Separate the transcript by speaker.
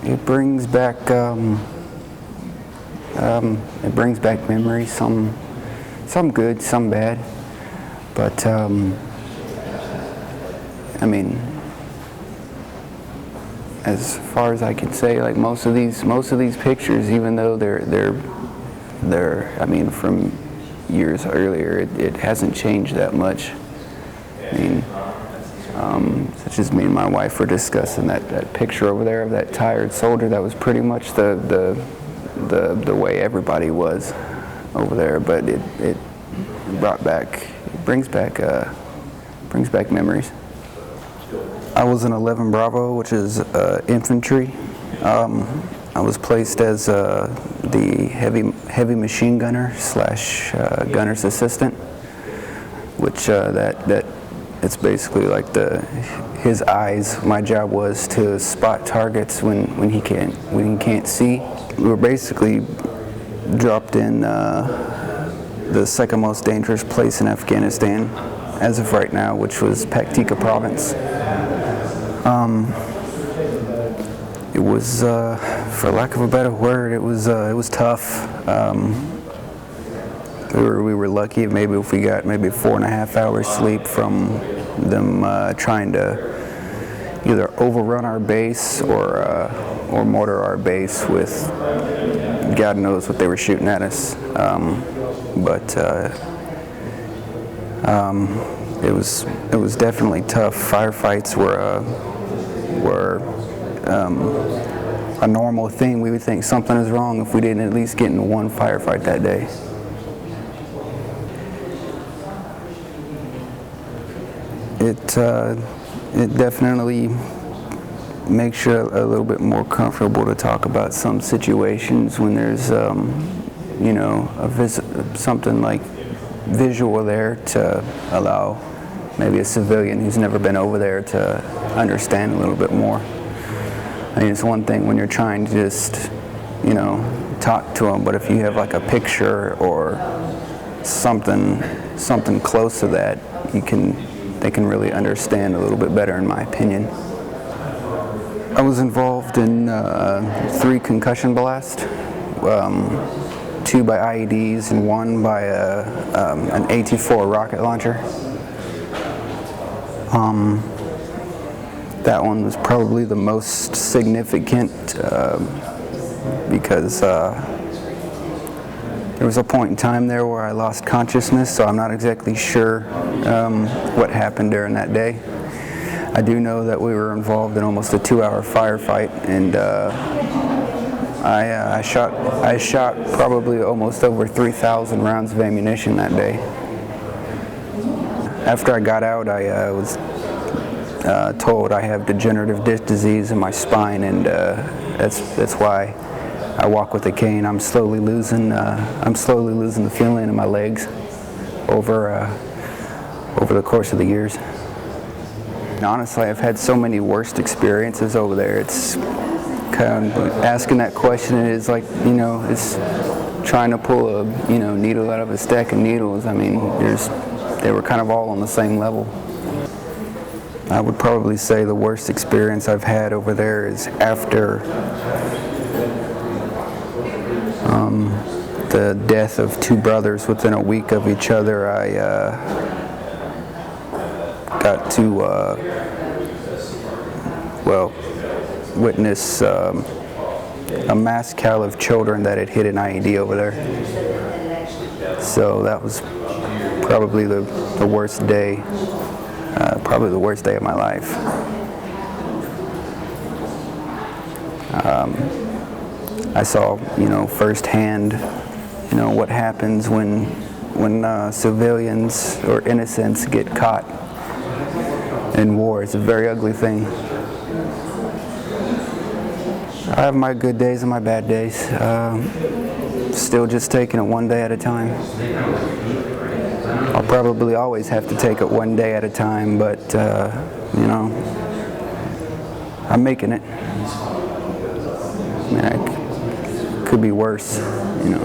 Speaker 1: It brings back memories, some good, some bad. But I mean, as far as I can say, like most of these pictures, even though they're I mean, from years earlier, it hasn't changed that much. I mean, such as me and my wife were discussing that picture over there of that tired soldier. That was pretty much the way everybody was over there. But it brings back memories. I was in 11 Bravo, which is infantry. I was placed as the heavy machine gunner / gunner's assistant, which it's basically like his eyes. My job was to spot targets when he can't see. We were basically dropped in the second most dangerous place in Afghanistan as of right now, which was Paktika province. It was, for lack of a better word, it was tough. We were lucky maybe if we got maybe 4.5 hours sleep from them trying to either overrun our base or mortar our base with God knows what they were shooting at us. It was definitely tough. Firefights were a normal thing. We would think something is wrong if we didn't at least get in one firefight that day. It definitely makes you a little bit more comfortable to talk about some situations when there's you know, something like visual there to allow maybe a civilian who's never been over there to understand a little bit more. I mean, it's one thing when you're trying to just, you know, talk to them, but if you have like a picture or something close to that, they can really understand a little bit better, in my opinion. I was involved in 3 concussion blasts, 2 by IEDs and 1 by an AT-4 rocket launcher. That one was probably the most significant because there was a point in time there where I lost consciousness, so I'm not exactly sure what happened during that day. I do know that we were involved in almost a 2-hour firefight, and I shot probably almost over 3,000 rounds of ammunition that day. After I got out, I was told I have degenerative disc disease in my spine, and that's why I walk with a cane. I'm slowly losing the feeling in my legs over the course of the years. And honestly, I've had so many worst experiences over there. It's kind of asking that question is like, you know, it's trying to pull a, you know, needle out of a stack of needles. I mean, they were kind of all on the same level. I would probably say the worst experience I've had over there is after the death of 2 brothers within a week of each other. I got to witness a mass kill of children that had hit an IED over there. So that was probably the worst day. Probably the worst day of my life. I saw, you know, firsthand, you know, what happens when civilians or innocents get caught in war. It's a very ugly thing. I have my good days and my bad days. Still just taking it one day at a time. I'll probably always have to take it one day at a time, but, you know, I'm making it. I mean, it could be worse, you know.